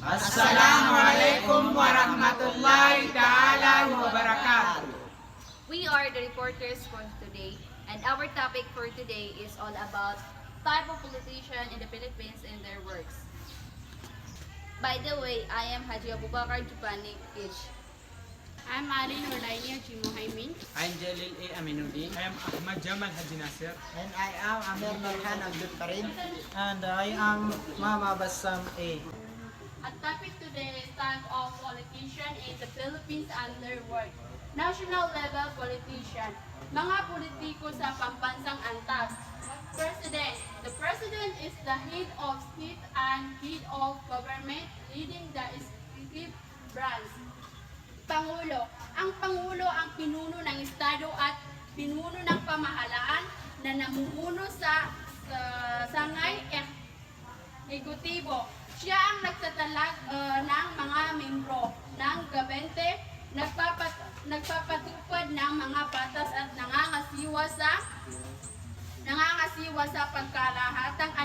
Assalamualaikum warahmatullahi ta'ala wabarakatuh. We are the reporters for today, and our topic for today is all about type of politician in the Philippines and their works. By the way, I am Haji Abubakar Jupani H. I'm Arin Rodainia Chimuhaimin. I'm Jalil A. Aminuddin. I am Ahmad Jamal Haji Nasir. And I am Amir Nurhan Abdul Karim. And I am Mama Bassam A. Our topic today is type of politician in the Philippines and their work. National level politician. Mga politiko sa pambansang antas. President. The president is the head of state and head of government leading the executive branch. Pangulo. Ang Pangulo ang pinuno ng Estado at pinuno ng pamahalaan na namumuno sa sangay ekutibo. Siya ang nagtatalag ng mga membro ng gabinete, nagpapatupad ng mga batas at nangangasiwa sa pagkalahatang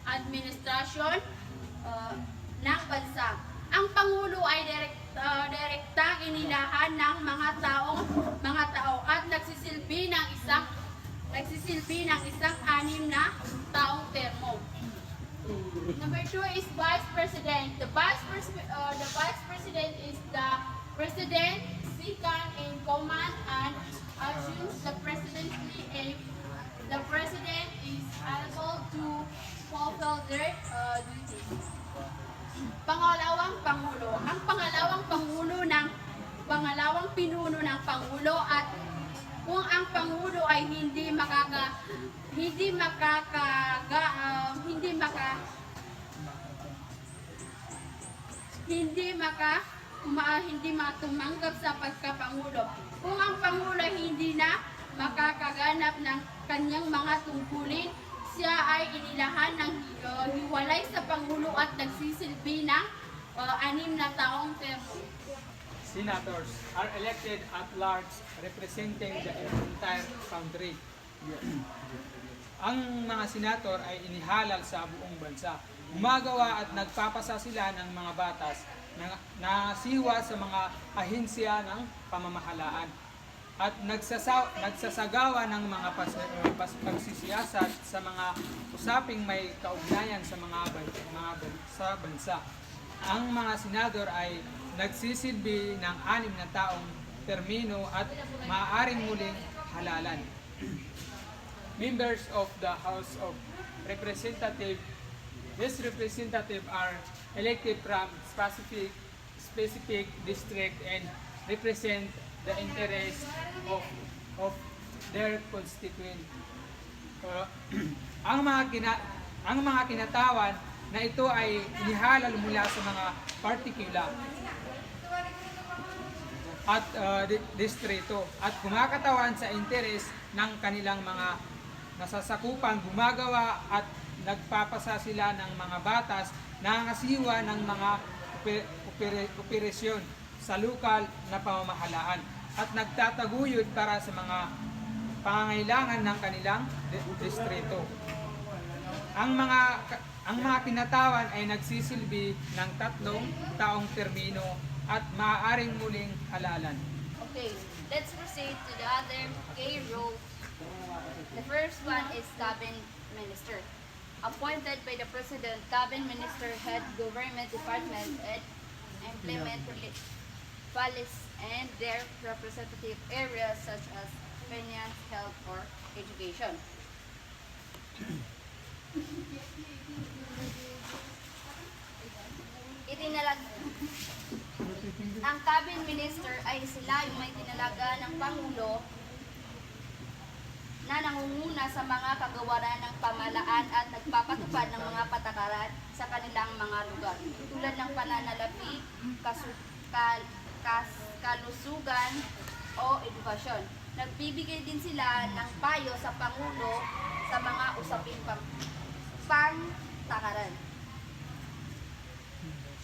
administrasyon ng bansa. Ang Pangulo ay direktang inilahan ng mga tao at nagsisilbi ng isang 6 na taong termo. Number 2 is Vice President. The Vice President is the President, second in command and assumes the presidency if the President is able to fulfill their duties. Pangalawang Pangulo. Ang pangalawang pinuno ng Pangulo at kung ang Pangulo ay hindi matumanggap sa pagkapangulo. Kung ang Pangulo ay hindi na makakaganap ng kanyang mga tungkulin, siya ay inilahan ng hiwalay sa Pangulo at nagsisilbi ng 6 na taong termo. Senators are elected at large representing the entire country. Ang mga senator ay inihalal sa buong bansa. Gumagawa at nagpapasa sila ng mga batas na siwa sa mga ahensya ng pamamahalaan at nagsasagawa ng mga pagsisiyasat sa mga usaping may kaugnayan sa sa bansa. Ang mga senador ay nagsisilbi ng 6 na taong termino at maaaring muling halalan. Members of the House of Representatives. These representatives are elected from specific district and represent the interests of their constituent. Ang mga kinatawan na ito ay inihalal mula sa mga partikula at distrito at kumakatawan sa interes ng kanilang mga nasasakupan. Gumagawa at nagpapasa sila ng mga batas na nangasiwa ng mga operasyon sa lokal na pamamahalaan at nagtataguyod para sa mga pangangailangan ng kanilang distrito. Ang mga kinatawan ay nagsisilbi ng 3 taong termino at maaaring muling halalan. Okay, let's proceed to the other key roles. The first one is Cabinet Minister. Appointed by the President, Cabinet Minister head government department and implement policies and their representative areas such as finance, health, or education. Ang Cabinet Minister ay sila yung may tinalaga ng Pangulo na nangunguna sa mga kagawaran ng pamahalaan at nagpapatupad ng mga patakaran sa kanilang mga lugar, tulad ng pananalapi, kalusugan o edukasyon. Nagbibigay din sila ng payo sa Pangulo sa mga usaping pangtakaran.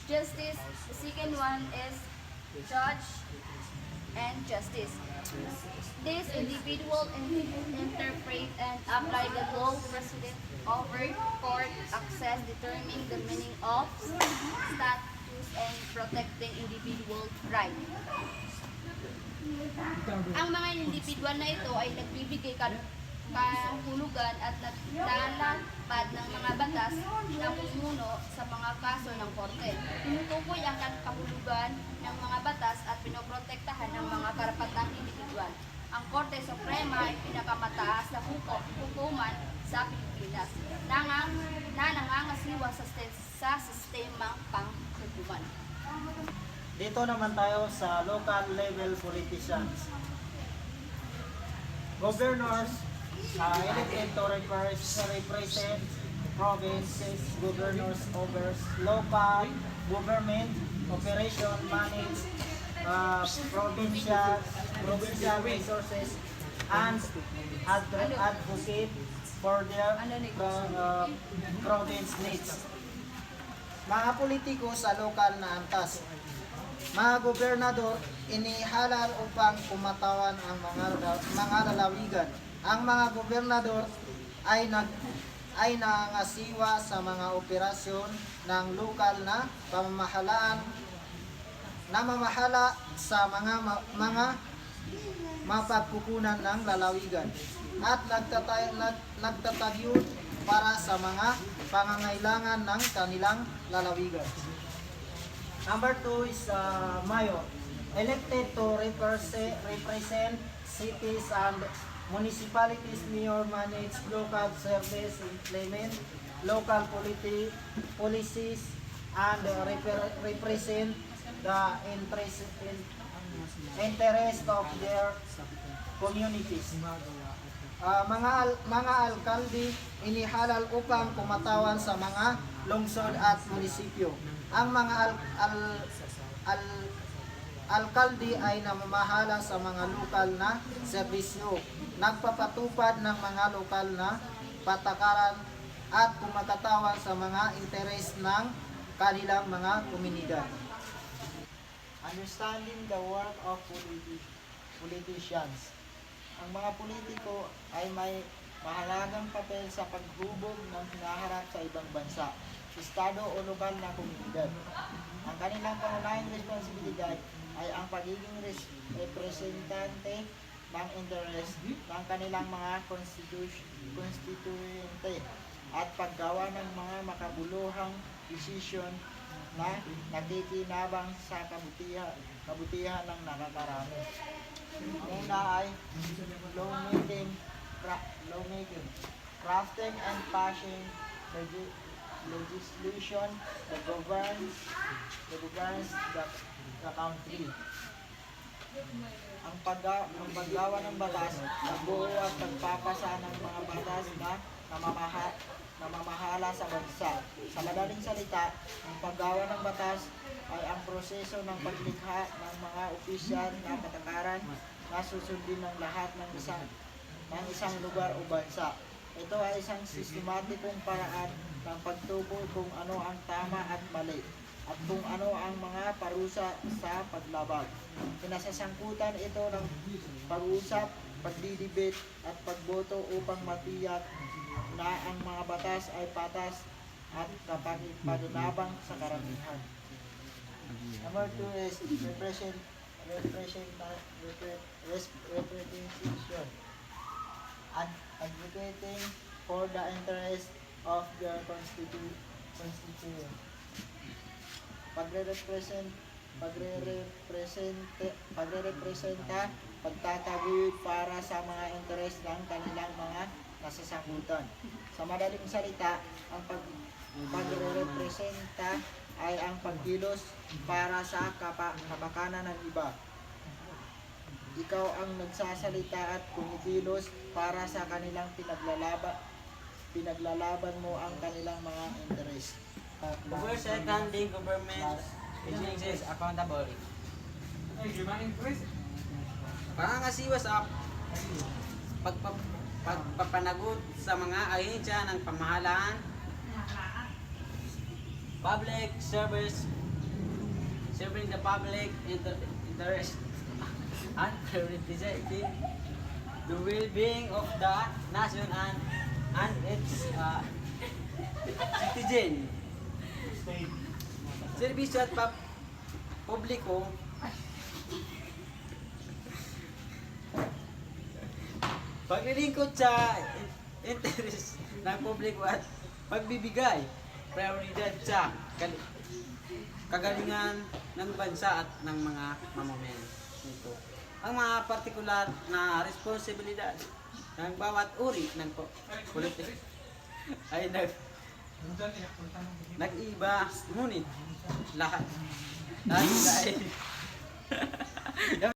Justice, the second one is Judge and Justice. This individual interpret and apply the law president over court access, determining the meaning of statute protecting individual rights. Ang mga individual na ito ay nagbibigay kahulugan at naglalapad ng mga batas na pumuno sa mga kaso ng korte. Tinutukoy ang kahulugan ng mga batas at pinoprotektahan ng mga karapatang individual. Ang Korte Suprema ay pinakamataas na hukuman sa Pilipinas na nangangasiwa sa sistemang panghukuman. Dito naman tayo sa local level politicians. Governors elected to represent provinces, governors over local government operation manage provincial resources and advocate for their province needs. Mga politiko sa lokal na antas. Mga gobernador inihalal upang kumatawan ang mga lalawigan. Ang mga gobernador ay nangasiwa sa mga operasyon ng lokal na pamamahalaan, namamahala sa mga mapagkukunan ng lalawigan at nagtatayo para sa mga pangangailangan ng kanilang lalawigan. Number 2 is mayor, elected to represent cities and municipalities. Mayor manage local service, implement local policies, and represent the interest of their communities. Mga alkalde inihalal upang kumatawan sa mga lungsod at munisipyo. Ang mga alkalde ay namamahala sa mga lokal na serbisyo, nagpapatupad ng mga lokal na patakaran at kumakatawan sa mga interes ng kanilang mga komunidad. Understanding the work of politicians. Ang mga politiko ay may mahalagang papel sa paghubog ng hinaharap sa ibang bansa, estado o lokal na komunidad. Ang kanilang pangunahing responsibilidad ay ang pagiging representante ng interes ng kanilang mga konstituyente at paggawa ng mga makabuluhang desisyon na nakikinabang sa kabutihan ng nakakarami. Una ay lawmaking, crafting and passing legislation that governs the country. Ang paggawa ng batas, pagbuo at pagpapasa ng mga batas na namamahala sa bansa. Sa madaling salita, ang paggawa ng batas ay ang proseso ng paglikha ng mga opisyal na patakaran na susundin ng lahat ng isang lugar o bansa. Ito ay isang sistematikong paraan ng pagtukoy kung ano ang tama at mali at kung ano ang mga parusa sa paglabag. Pinasasangkutan ito ng pag-usap, pagdidibet at pagboto upang matiyak na ang mga batas ay patas at kapaginabang sa karamihan. Number 2 is representation. Advocating for the interest of their constituent. Pagre-representa, pagtataguyod para sa mga interes ng kanilang mga nasasangkutan. Sa madaling salita, ang pagre-representa ay ang pagkilos para sa kapakanan ng iba. Ikaw ang nagsasalita at kumikilos para sa kanilang pinaglalaban mo ang kanilang mga interes. Secondly, government agencies accountable. Pangangasiwa sa pagpapanagot sa mga ahensya ng pamahalaan, public service, serving the public interest, and prioritizing the well-being of the nation and its citizen. Serbisyo at publiko paglilingkod sa interes ng publiko at pagbibigay prioridad sa kagalingan ng bansa at ng mga mamamayan nito. Ang mga partikular na responsibilidad ng bawat uri ng politik ay nag-iba, ngunit lahat dahil